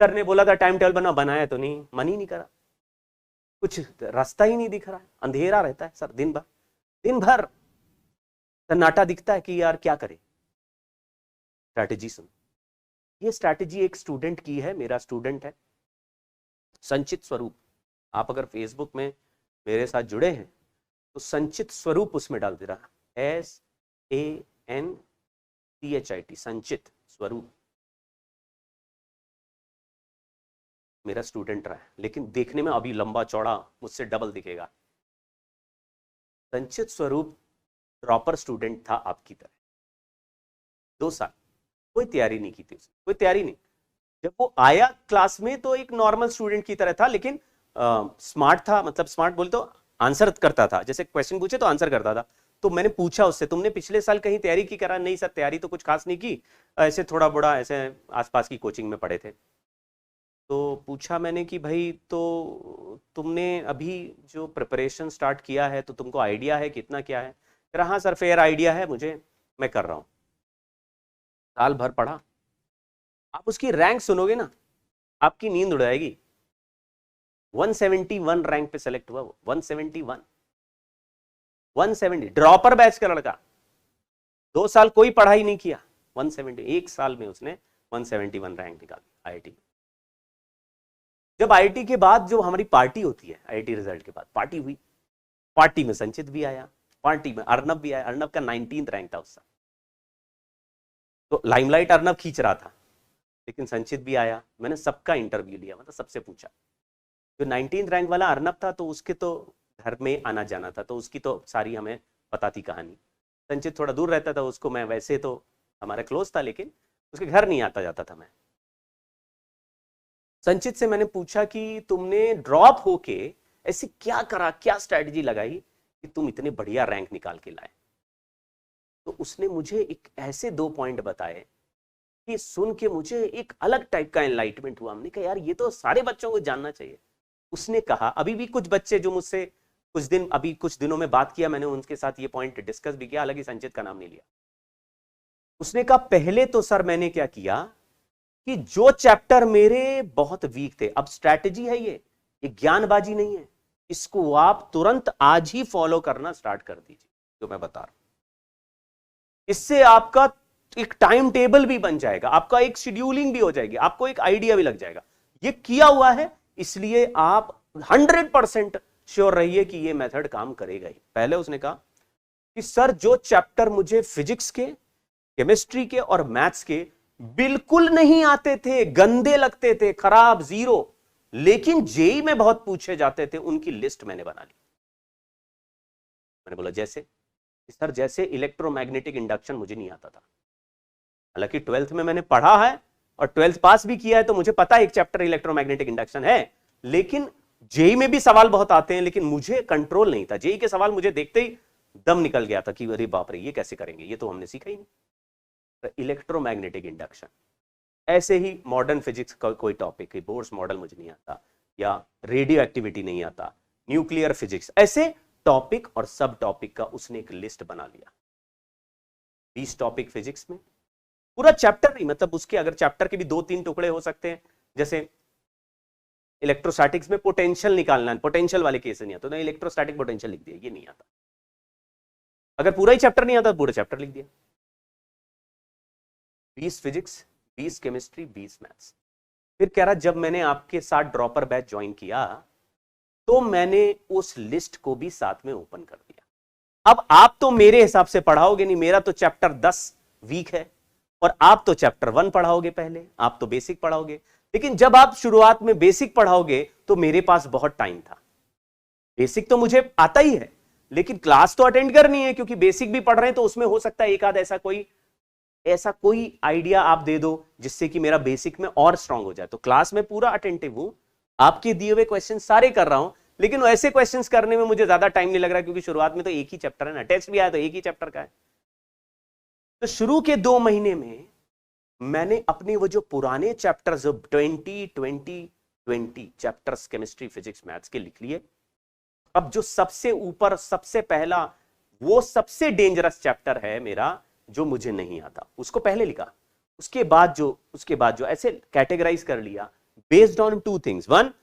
Sir ने बोला था टाइम टेबल बनाया तो नहीं, मन ही नहीं करा, कुछ रास्ता ही नहीं दिख रहा है, अंधेरा रहता है सर दिन भर सन्नाटा दिखता है कि यार क्या करें। स्ट्रैटेजी सुन, ये स्ट्रैटेजी एक स्टूडेंट की है, मेरा स्टूडेंट है संचित स्वरूप। आप अगर फेसबुक में मेरे साथ जुड़े हैं तो संचित स्वरूप उसमें डाल दे रहा, SANCHIT, संचित स्वरूप मेरा स्टूडेंट रहा है, लेकिन देखने में अभी लंबा चौड़ा मुझसे डबल दिखेगा। संचित स्वरूप ड्रॉपर स्टूडेंट था आपकी तरह, 2 साल कोई तैयारी नहीं की थी उसने, कोई तैयारी नहीं। जब वो आया क्लास में तो एक नॉर्मल स्टूडेंट की तरह था, लेकिन स्मार्ट था, मतलब स्मार्ट बोले तो आंसर करता था, जैसे क्वेश्चन पूछे तो आंसर करता था। तो मैंने पूछा उससे, तुमने पिछले साल कहीं तैयारी की? करा नहीं सर, तैयारी तो कुछ खास नहीं की, ऐसे थोड़ा बड़ा ऐसे आसपास की कोचिंग में पढ़े थे। तो पूछा मैंने कि भाई तो तुमने अभी जो प्रिपरेशन स्टार्ट किया है तो तुमको आइडिया है कितना क्या है? कह रहा हाँ सर फेयर आइडिया है मुझे, मैं कर रहा हूँ। साल भर पढ़ा, आप उसकी रैंक सुनोगे ना आपकी नींद उड़ जाएगी। 171 रैंक पे सेलेक्ट हुआ वो, 170 ड्रॉपर बैच का लड़का, 2 साल कोई पढ़ाई नहीं किया, 170 एक साल में उसने 171 रैंक निकाली आईआईटी में। जब आईआईटी के बाद जो हमारी पार्टी होती है, आईआईटी रिजल्ट के बाद पार्टी हुई, पार्टी में संचित भी आया, पार्टी में अर्नब भी आया। अर्नब का 19th रैंक था उस साल, तो लाइमलाइट अर्नब खींच रहा था, लेकिन संचित भी आया। मैंने सबका इंटरव्यू लिया, मतलब सबसे पूछा। जो 19th रैंक वाला अर्नब था तो उसके तो घर में आना जाना था, तो उसकी तो सारी हमें पता थी कहानी। संचित थोड़ा दूर रहता था, उसको मैं वैसे तो हमारा क्लोज था, लेकिन उसके घर नहीं आता जाता था मैं। संचित से मैंने पूछा कि तुमने ड्रॉप होके ऐसे क्या करा, क्या स्ट्रैटेजी लगाई कि तुम इतने बढ़िया रैंक निकाल के लाए? तो उसने मुझे एक ऐसे 2 पॉइंट बताए कि सुन के मुझे एक अलग टाइप का एनलाइटमेंट हुआ। हमने कहा यार ये तो सारे बच्चों को जानना चाहिए। उसने कहा, अभी भी कुछ बच्चे जो मुझसे कुछ दिनों में बात किया मैंने, उनके साथ ये पॉइंट डिस्कस भी किया, हालांकि संचित का नाम नहीं लिया। उसने कहा पहले तो सर मैंने क्या किया कि जो चैप्टर मेरे बहुत वीक थे, अब स्ट्रैटेजी है ये ज्ञानबाजी नहीं है, इसको आप तुरंत आज ही फॉलो करना स्टार्ट कर दीजिए जो मैं बता रहा हूं। इससे आपका एक टाइम टेबल भी बन जाएगा, आपका एक शेड्यूलिंग भी हो जाएगी, आपको एक आइडिया भी लग जाएगा। ये किया हुआ है, इसलिए आप 100% श्योर रहिए कि ये मेथड काम करेगा ही। पहले उसने कहा कि सर जो चैप्टर मुझे फिजिक्स के, केमिस्ट्री के और मैथ्स के बिल्कुल नहीं आते थे, गंदे लगते थे, खराब, 0, लेकिन जेई में बहुत पूछे जाते थे, उनकी लिस्ट मैंने बना ली। मैंने बोला जैसे? सर जैसे इलेक्ट्रोमैग्नेटिक इंडक्शन मुझे नहीं आता था, हालांकि 12th में मैंने पढ़ा है और 12th पास भी किया है, तो मुझे पता है एक चैप्टर इलेक्ट्रोमैग्नेटिक इंडक्शन है, लेकिन जेई में भी सवाल बहुत आते हैं, लेकिन मुझे कंट्रोल नहीं था। जेई के सवाल मुझे देखते ही दम निकल गया था कि अरे बाप रे ये कैसे करेंगे, ये तो हमने सीखा ही नहीं। तो इलेक्ट्रोमैग्नेटिक इंडक्शन, ऐसे ही मॉडर्न फिजिक्स का कोई टॉपिक है, बोर्स मॉडल मुझे नहीं आता, या रेडियो एक्टिविटी नहीं आता, न्यूक्लियर फिजिक्स, ऐसे टॉपिक और सब टॉपिक का उसने एक लिस्ट बना लिया। 20 टॉपिक फिजिक्स में, पूरा चैप्टर नहीं, मतलब उसके अगर चैप्टर के भी 2-3 टुकड़े हो सकते हैं, जैसे इलेक्ट्रोस्टैटिक्स में पोटेंशियल निकालना है, पोटेंशियल वाले केस नहीं आता तो इलेक्ट्रोस्टैटिक पोटेंशियल लिख दिया, ये नहीं आता। अगर पूरा ही चैप्टर नहीं आता तो पूरा चैप्टर लिख दिया। 20 फिजिक्स, 20 केमिस्ट्री, 20 मैथ्स। फिर कह रहा जब मैंने आपके साथ ड्रॉपर बैच ज्वाइन किया तो मैंने उस लिस्ट को भी साथ में ओपन कर दिया। अब आप तो मेरे हिसाब से पढ़ाओगे नहीं, मेरा तो चैप्टर 10 वीक है और आप तो चैप्टर 1 पढ़ाओगे, पहले आप तो बेसिक पढ़ाओगे, लेकिन जब आप शुरुआत में बेसिक पढ़ाओगे तो मेरे पास बहुत टाइम था। बेसिक तो मुझे आता ही है, लेकिन क्लास तो अटेंड करनी है, क्योंकि बेसिक भी पढ़ रहे हैं तो उसमें हो सकता है एक आध ऐसा कोई आइडिया आप दे दो जिससे कि मेरा बेसिक में और स्ट्रांग हो जाए। तो क्लास में पूरा अटेंटिव हूं, आपके दिए हुए क्वेश्चन सारे कर रहा हूं, लेकिन ऐसे क्वेश्चंस करने में मुझे ज्यादा टाइम नहीं लग रहा, क्योंकि शुरुआत में तो एक ही चैप्टर है ना, टेस्ट भी आया तो एक ही चैप्टर का है। तो शुरू के 2 महीने में मैंने अपने वो जो पुराने chapters 20 chapters chemistry, physics, maths के लिख लिए। अब जो सबसे ऊपर, सबसे पहला, वो सबसे डेंजरस चैप्टर है मेरा जो मुझे नहीं आता, उसको पहले लिखा। उसके बाद जो ऐसे कैटेगराइज कर लिया based on two things. One,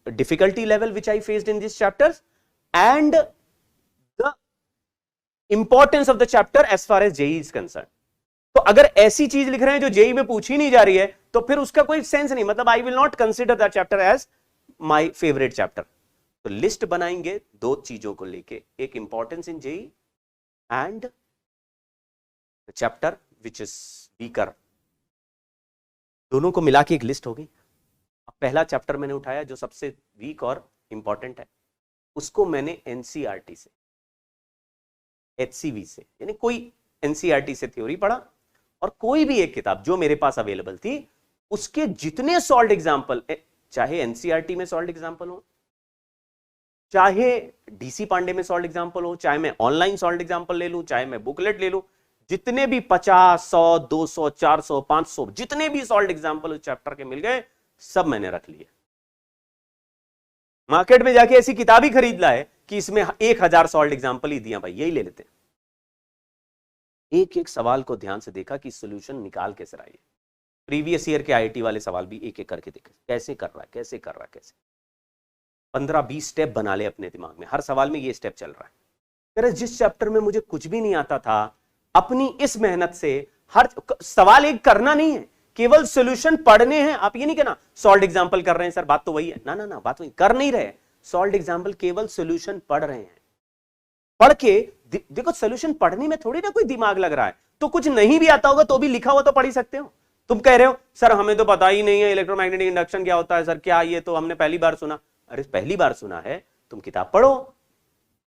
difficulty level which I faced in these chapters, and the importance of the chapter as far as JEE is concerned. तो अगर ऐसी चीज लिख रहे हैं जो जेई में पूछी नहीं जा रही है तो फिर उसका कोई सेंस नहीं, मतलब I will not consider that chapter as my favourite chapter. तो लिस्ट बनाएंगे दो चीजों को लेके, एक importance in JEE and the chapter which is weaker. दोनों को मिला के एक लिस्ट होगी. पहला चैप्टर मैंने उठाया जो सबसे वीक और इंपॉर्टेंट है, उसको मैंने एनसीईआरटी से, एचसीवी से, यानी कोई एनसीईआरटी से थ्योरी पढ़ा, और कोई भी एक किताब जो मेरे पास अवेलेबल थी उसके जितने सॉल्व्ड एग्जांपल, चाहे एनसीईआरटी में सॉल्व्ड एग्जांपल हो, चाहे डीसी पांडे में सॉल्व्ड एग्जांपल हो, चाहे मैं ऑनलाइन सॉल्व्ड एग्जांपल ले लूं, चाहे मैं बुकलेट ले लूं, जितने भी 50, 100, 200, 400, 500 जितने भी सॉल्व्ड एग्जांपल उस चैप्टर के मिल गए, सब मैंने रख लिए. मार्केट में जाके ऐसी किताब ही खरीद लाए कि इसमें 1000 सॉल्व्ड एग्जांपल ही दिया, भाई यही ले लेते हैं. एक एक सवाल को ध्यान से देखा कि सॉल्यूशन निकाल कैसे रहा है. प्रीवियस ईयर के आईआईटी वाले सवाल भी एक एक करके देखे, कैसे कर रहा है, कैसे कर रहा है, कैसे. 15-20 स्टेप बना ले अपने दिमाग में, हर सवाल में ये स्टेप चल रहा है. अगर जिस चैप्टर में मुझे कुछ भी नहीं आता था, अपनी इस मेहनत से हर सवाल एक करना नहीं है, केवल सॉल्यूशन पढ़ने हैं. आप ये नहीं कहना सॉल्व्ड एग्जांपल कर रहे हैं सर, बात तो वही है. ना ना ना, बात वही कर नहीं रहे. सॉल्व्ड एग्जांपल केवल सॉल्यूशन पढ़ रहे हैं. पढ़ के देखो, सॉल्यूशन पढ़ने में थोड़ी ना कोई दिमाग लग रहा है. तो कुछ नहीं भी आता होगा तो भी लिखा हुआ तो पढ़ ही सकते हो. तुम कह रहे हो सर हमें तो पता ही नहीं है इलेक्ट्रोमैग्नेटिक इंडक्शन क्या होता है सर, क्या ये तो हमने पहली बार सुना. अरे पहली बार सुना है, तुम किताब पढ़ो,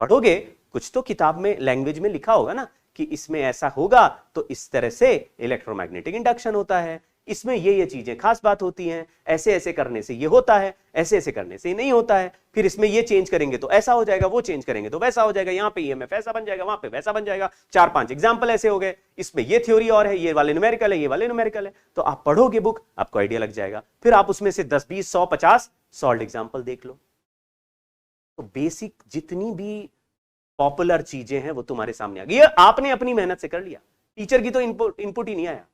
पढ़ोगे कुछ तो किताब में लैंग्वेज में लिखा होगा ना कि इसमें ऐसा होगा तो इस तरह से इलेक्ट्रोमैग्नेटिक इंडक्शन होता है, इसमें ये चीजें खास बात होती हैं, ऐसे ऐसे करने से ये होता है, ऐसे ऐसे करने से ये नहीं होता है, फिर इसमें ये चेंज करेंगे तो ऐसा हो जाएगा, वो चेंज करेंगे तो वैसा हो जाएगा, यहाँ पे ईएमएफ ऐसा बन जाएगा, वहां पे वैसा बन जाएगा. 4-5 एग्जांपल ऐसे हो गए, इसमें ये थ्योरी और है, ये वाले न्यूमेरिकल है, ये वाले न्यूमेरिकल है. तो आप पढ़ोगे बुक, आपको आइडिया लग जाएगा. फिर आप उसमें से 10, 20, 100, 50 सॉल्व्ड एग्जांपल देख लो. तो बेसिक जितनी भी पॉपुलर चीजें हैं वो तुम्हारे सामने आ गई. ये आपने अपनी मेहनत से कर लिया, टीचर की तो इनपुट ही नहीं आया.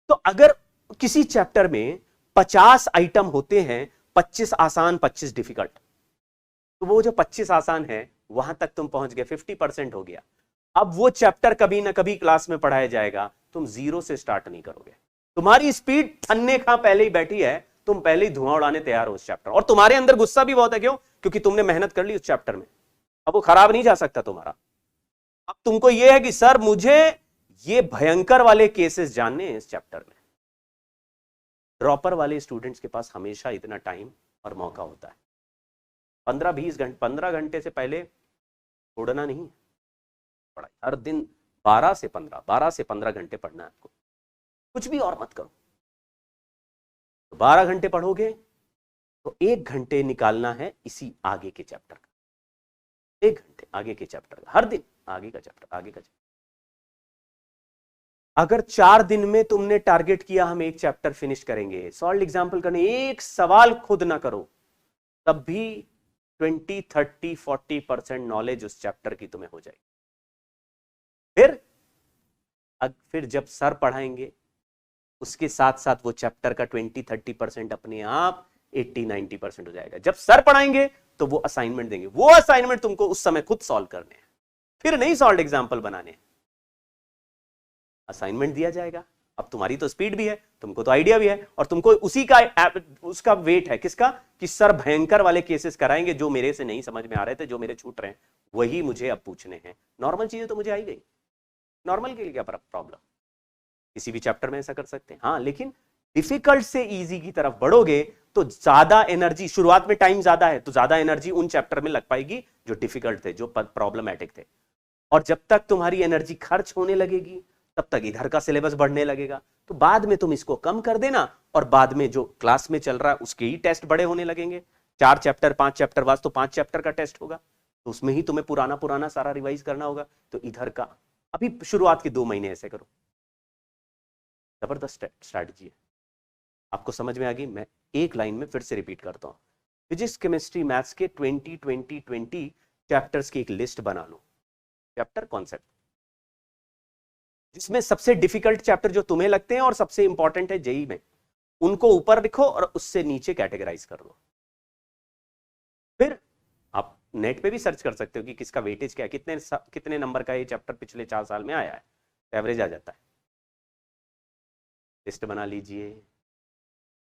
तो अगर किसी चैप्टर में 50 आइटम होते हैं, 25 आसान 25 डिफिकल्ट, तो वो जो 25 आसान है वहां तक तुम पहुंच गए, 50% हो गया. अब वो चैप्टर कभी ना कभी क्लास में पढ़ाया जाएगा, तुम 0 से स्टार्ट नहीं करोगे. तुम्हारी स्पीड थन्ने का पहले ही बैठी है, तुम पहले ही धुआं उड़ाने तैयार हो उस चैप्टर. और तुम्हारे अंदर गुस्सा भी बहुत है, क्यों? क्योंकि तुमने मेहनत कर ली उस चैप्टर में. अब वो खराब नहीं जा सकता तुम्हारा. अब तुमको ये है कि सर मुझे ये भयंकर वाले केसेस जानने हैं इस चैप्टर में. ड्रॉपर वाले स्टूडेंट्स के पास हमेशा इतना टाइम और मौका होता है. 15-20 घंटे, 15 घंटे से पहले छोड़ना नहीं पढ़ाई. हर दिन 12 से 15 घंटे पढ़ना है आपको, कुछ भी और मत करो. तो 12 घंटे पढ़ोगे तो 1 घंटे निकालना है इसी आगे के चैप्टर का. 1 घंटे आगे के चैप्टर का, हर दिन आगे का चैप्टर, आगे का चैप्टर. अगर 4 दिन में तुमने टारगेट किया हम एक चैप्टर फिनिश करेंगे, सॉल्व्ड एग्जांपल करने, एक सवाल खुद ना करो, तब भी 20, 30, 40% नॉलेज उस चैप्टर की तुम्हें हो जाएगी. फिर जब सर पढ़ाएंगे उसके साथ साथ वो चैप्टर का 20-30% अपने आप 80-90% हो जाएगा. जब सर पढ़ाएंगे तो वो असाइनमेंट देंगे, वो असाइनमेंट तुमको उस समय खुद सॉल्व करने हैं, फिर नहीं सॉल्व्ड एग्जांपल बनाने हैं. असाइनमेंट दिया जाएगा. अब तुम्हारी तो स्पीड भी है, तुमको तो आइडिया भी है, और तुमको उसी का उसका वेट है किसका, कि सर भयंकर वाले केसेस कराएंगे जो मेरे से नहीं समझ में आ रहे थे, जो मेरे छूट रहे हैं, वही मुझे अब पूछने हैं. नॉर्मल चीजें तो मुझे आई गई, नॉर्मल के लिए क्या प्रॉब्लम, किसी भी चैप्टर में ऐसा कर सकते हैं. हाँ, लेकिन डिफिकल्ट से इजी की तरफ बढ़ोगे तो ज्यादा एनर्जी, शुरुआत में टाइम ज्यादा है तो ज्यादा एनर्जी उन चैप्टर में लग पाएगी जो डिफिकल्ट थे, जो प्रॉब्लमैटिक थे. और जब तक तुम्हारी एनर्जी खर्च होने लगेगी तब तक इधर का सिलेबस बढ़ने लगेगा. तो बाद में तुम इसको कम कर देना, और बाद में जो क्लास में चल रहा है उसके ही टेस्ट बड़े होने लगेंगे. 4 चैप्टर 5 चैप्टर बाद तो 5 चैप्टर का टेस्ट होगा, तो उसमें ही तुम्हें पुराना सारा रिवाइज करना होगा. तो इधर का अभी शुरुआत के 2 महीने ऐसे करो, जबरदस्त स्ट्रैटेजी है. आपको समझ में आ गई? मैं एक लाइन में फिर से रिपीट करता हूं. फिजिक्स, केमिस्ट्री, मैथ्स के 20 चैप्टर्स की एक लिस्ट बना लो, चैप्टर कॉन्सेप्ट, जिसमें सबसे डिफिकल्ट चैप्टर जो तुम्हें लगते हैं और सबसे इंपॉर्टेंट है जेई में, उनको ऊपर लिखो और उससे नीचे कैटेगराइज कर दो। फिर आप नेट पे भी सर्च कर सकते हो कि किसका वेटेज क्या है, कितने नंबर का ये चैप्टर पिछले 4 साल में आया है, एवरेज आ जाता है। लिस्ट बना लीजिए,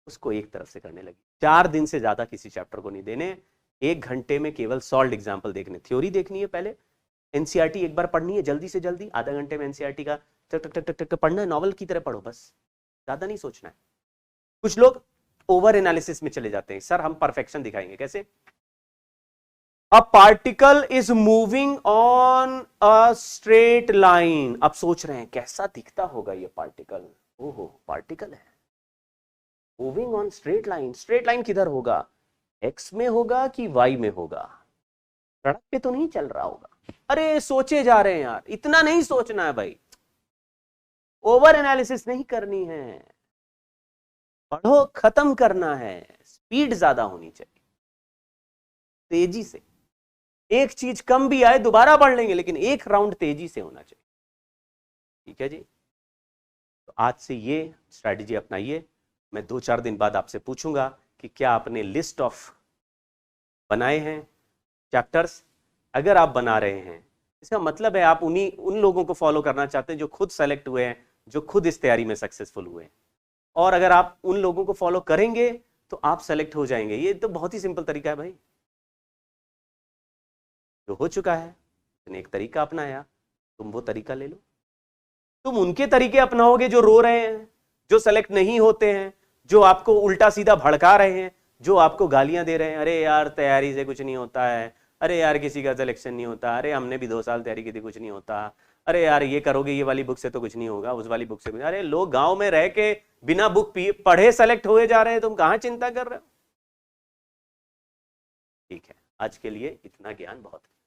उसको एक तरफ से करने लगी। 4 दिन से ज्यादा किसी चैप्टर को नहीं देने, 1 घंटे में केवल सॉल्व एग्जाम्पल देखने, थ्योरी देखनी है पहले, एनसीईआरटी एक बार पढ़नी है जल्दी से जल्दी, आधा घंटे में एनसीईआरटी का टक टक टक टक पढ़ना है, नॉवल की तरह पढ़ो, बस ज्यादा नहीं सोचना है। कुछ लोग ओवर एनालिसिस में चले जाते हैं, सर हम परफेक्शन दिखाएंगे, कैसे? A particle is moving on a straight line. अब सोच रहे हैं कैसा दिखता होगा ये पार्टिकल, ओहो पार्टिकल है moving on straight line. Straight line किधर होगा, एक्स में होगा कि वाई में होगा? सड़क पे तो नहीं चल रहा होगा। अरे सोचे जा रहे हैं यार, इतना नहीं सोचना है भाई, ओवर एनालिसिस नहीं करनी है, पढ़ो खत्म करना है। स्पीड ज्यादा होनी चाहिए, तेजी से, एक चीज कम भी आए दोबारा पढ़ लेंगे, लेकिन एक राउंड तेजी से होना चाहिए। ठीक है जी, तो आज से ये स्ट्रैटेजी अपनाइए। मैं 2-4 दिन बाद आपसे पूछूंगा कि क्या आपने लिस्ट ऑफ बनाए हैं चैप्टर्स। अगर आप बना रहे हैं, इसका मतलब है आप उन लोगों को फॉलो करना चाहते हैं जो खुद सेलेक्ट हुए हैं, जो खुद इस तैयारी में सक्सेसफुल हुए हैं। और अगर आप उन लोगों को फॉलो करेंगे तो आप सेलेक्ट हो जाएंगे। ये तो बहुत ही सिंपल तरीका है भाई, जो हो चुका है उसने एक तरीका अपनाया, तुम वो तरीका ले लो। तुम उनके तरीके अपनाओगे जो रो रहे हैं, जो सेलेक्ट नहीं होते हैं, जो आपको उल्टा सीधा भड़का रहे हैं, जो आपको गालियां दे रहे हैं, अरे यार तैयारी से कुछ नहीं होता है, अरे यार किसी का सिलेक्शन नहीं होता, अरे हमने भी 2 साल तैयारी की थी कुछ नहीं होता, अरे यार ये करोगे ये वाली बुक से तो कुछ नहीं होगा, उस वाली बुक से भी। अरे लोग गांव में रह के बिना बुक पढ़े सेलेक्ट हुए जा रहे हैं, तुम कहां चिंता कर रहे हो? ठीक है, आज के लिए इतना ज्ञान बहुत है।